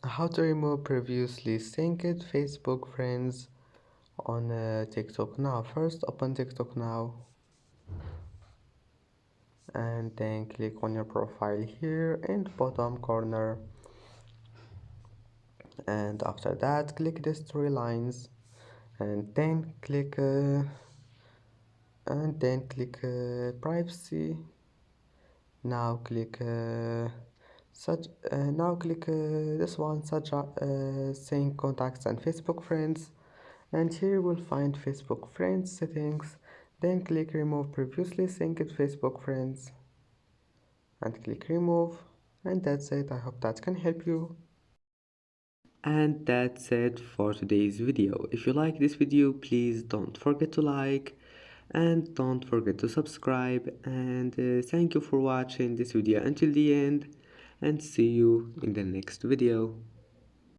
How to remove previously synced Facebook friends on TikTok now. First, open TikTok now and then click on your profile here in the bottom corner, and after that click the three lines and then click privacy. Now click this one, such sync contacts and Facebook friends, and here you will find Facebook friends settings. Then click remove previously synced Facebook friends and click remove, and that's it. I hope that can help you. And that's it for today's video. If you like this video, please don't forget to like and don't forget to subscribe, and thank you for watching this video until the end, and see you in the next video.